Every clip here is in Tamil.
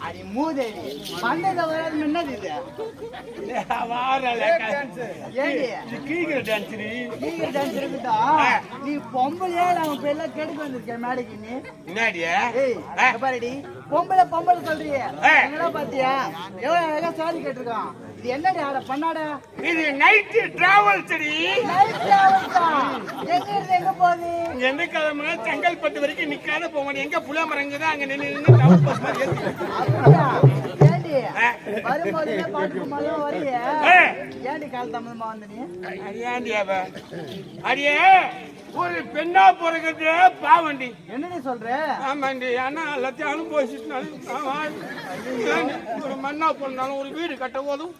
அடி மூதேவி பண்டையில வராது என்னது இது டான்ஸ் இருக்குதா நீ பொம்பளையே நம்ம பேர்ல கெடுக்க வந்திருக்கேன் மேடைக்கு நீ பாருடி பொம்பளை பொம்பளை சொல்றிய என்னடா பாத்தியா எவ்வளவு அழகா சாரி கேட்டிருக்கான் இது என்னடி ஆட பண்ணாட இது நைட் டிராவல் சரி நைட் டிராவல் எங்க இருந்து எங்க போகுது எந்த கிழமை செங்கல்பட்டு வரைக்கும் நிக்காத போவாங்க எங்க புல மரங்குதா அங்க நின்னு டவுன் பஸ் மாதிரி ஏண்டி வரும்போது பாட்டு மாதிரி வரிய ஏண்டி கால் தமிழ்மா வந்த நீ ஏண்டி அவ அடியே ஒரு பெண்ணா பிறகுது பாவண்டி என்னடி சொல்ற ஆமாண்டி ஆனா எல்லாத்தையும் அனுபவிச்சுட்டு ஒரு மண்ணா போனாலும் ஒரு வீடு கட்ட போதும்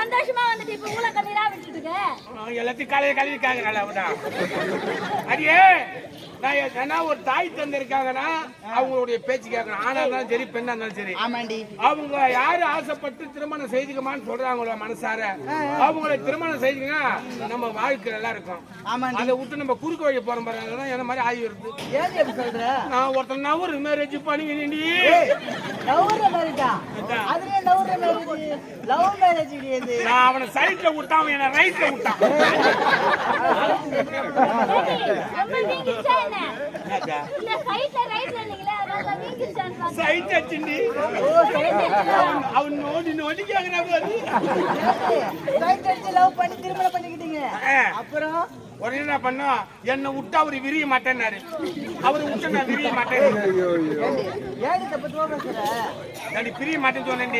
சந்தோஷமா வந்துட்டு இப்ப உங்களை கண்ணீரா விட்டுட்டு எல்லாத்தையும் கலையை கழுவிக்காங்க அடியே நான் ஒரு தாய் தந்திருக்காங்கன்னா அவங்களுடைய பேச்சு கேட்கணும் ஆனா இருந்தாலும் சரி பெண்ணா இருந்தாலும் சரி அவங்க யாரு ஆசைப்பட்டு திருமணம் செய்துக்கமான்னு சொல்றாங்களோ மனசார அவங்கள திருமணம் செய்துங்கன்னா நம்ம வாழ்க்கை நல்லா இருக்கும் அதை விட்டு நம்ம குறுக்கு வழி போற மாதிரி என்ன மாதிரி ஆகி வருது நான் ஒருத்தர் நவரு மேரேஜ் பண்ணிக்கிண்டி நான் அவனை சைட்ல விட்டான் அவன் என்ன ரைட்ல விட்டான் அவன் நோடி நோடி அப்புறம் உடனே என்ன பண்ணா என்ன விட்டு அவரு விரிய மாட்டேன்னாரு அவரு விட்டு நான் விரிய மாட்டேன் பிரிய மாட்டேன்னு சொன்னேன்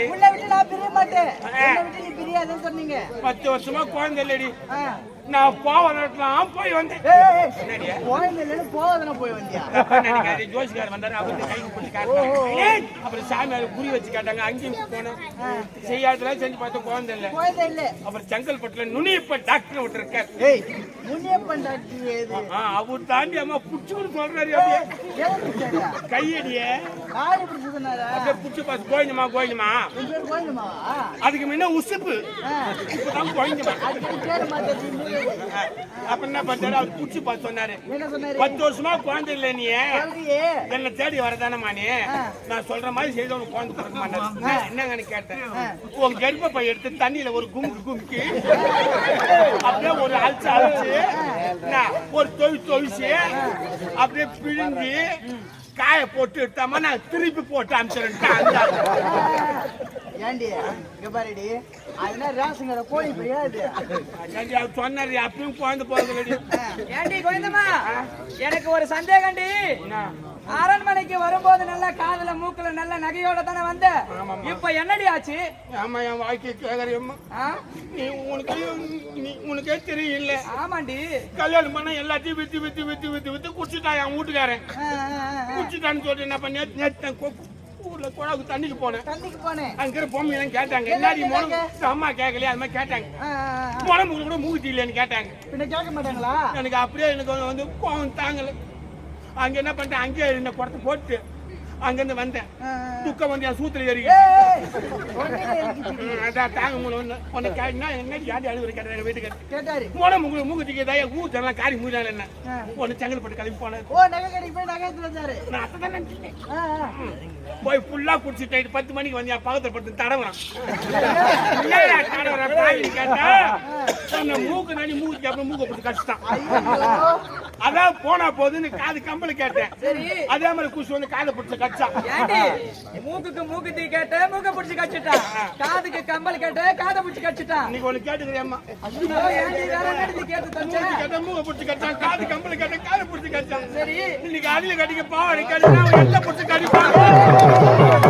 10 வருஷமா குழந்தை இல்லடி நான் போவதெல்லாம் போய் வந்தேன் ஜோசிக்கார் வந்தாரு அவருக்கு கைக்கு பிடிச்சி காட்டினாங்க அப்புறம் சாமியார் குறி வச்சு கேட்டாங்க அங்கேயும் போனேன் செய்யாதல செஞ்சு பார்த்தா குழந்தை இல்ல அப்புறம் செங்கல்பட்டுல நுனியப்ப டாக்டர் விட்டு இருக்காரு அவர் தாண்டி அம்மா புடிச்சுன்னு சொல்றாரு கையடிய புடிச்சு பாத்து கோயிலுமா கோயிலுமா அதுக்கு முன்ன உசுப்பு இப்பதான் கோயிலுமா அப்ப என்ன பண்ணாரு அவர் புடிச்சு பார்த்து சொன்னாரு 10 வருஷமா குழந்தை இல்ல நீ என்ன தேடி வரதானமா நீ நான் சொல்ற மாதிரி செய்த ஒரு குழந்தை பிறக்க மாட்டேன் என்னங்கன்னு கேட்டேன் உன் கர்ப்ப பை எடுத்து தண்ணியில ஒரு குமுக்கி அப்படியே ஒரு அழிச்சு அழிச்சு ஒரு தொழிச்சு அப்படியே பிழிஞ்சு காய போட்டு எடுத்தாம நான் திருப்பி போட்டு அனுப்பிச்சிருந்தேன் சொன்னாரு அப்பயும் குழந்தை போறது எனக்கு ஒரு சந்தேகண்டி அரண்மனைக்கு வரும்போது நல்ல காதல மூக்குல நல்ல நகையோட தானே வந்த இப்ப என்னடி ஆச்சு ஆமா என் வாழ்க்கை கேக்குறேம்மா நீ உனக்கே தெரியல ஆமாண்டி கல்யாணம் பண்ண எல்லாத்தையும் with with with with with குடிச்சுட்டான் என் வீட்டுக்காரன் குடிச்சுட்டான்னு சொல்லி என்ன பண்ண நேற்று ஊர்ல குழாவுக்கு தண்ணிக்கு போனேன் அங்க பொம்மை எல்லாம் கேட்டாங்க எல்லாரையும் அம்மா கேட்கலையா அது மாதிரி கேட்டாங்க முடம்பு கூட மூக்குத்தி இல்லைன்னு கேட்டாங்க கேட்க மாட்டாங்களா எனக்கு அப்படியே எனக்கு வந்து கோவம் தாங்கல அங்க என்ன பண்ணிட்டேன் அங்கேயே என்ன குடத்தை போட்டு அங்கிருந்து வந்தேன் துக்கம் வந்து என் சூத்துல ஏறி தாங்க உன்னை கேட்டா என்ன யாரு அழுகுற கேட்டாங்க வீட்டுக்கு போன மூக்குத்திக்கு தயா ஊத்தெல்லாம் காரி மூடாது என்ன ஒன்னு செங்கல்பட்டு கிளம்பி போனது நான் அப்பதான் நினைச்சேன் போய் ஃபுல்லா குடிச்சுட்டு 10 மணிக்கு வந்து பக்கத்துல படுத்து தடவுறான் கேட்டா மூக்கு நாடி மூக்கு அப்புறம் மூக்க போட்டு கஷ்டம் அதான் போனா போதுன்னு காது கம்பளி கேட்டேன் அதே மாதிரி குஷி வந்து காதை பிடிச்ச கச்சா மூக்குக்கு மூக்குத்தி கேட்ட மூக்க பிடிச்சி கச்சிட்டான் காதுக்கு கம்பல் கேட்ட காதை பிடிச்சி கச்சிட்டான் இன்னைக்கு ஒண்ணு கேட்டுக்கிறேம்மா கேட்ட மூக்க பிடிச்சி கச்சான் காது கம்பளி கேட்ட காதை பிடிச்சி கச்சான் சரி இன்னைக்கு அடியில கட்டிக்க பாவாடி கேட்டா எல்லாம் பிடிச்சி கட்டிப்பாங்க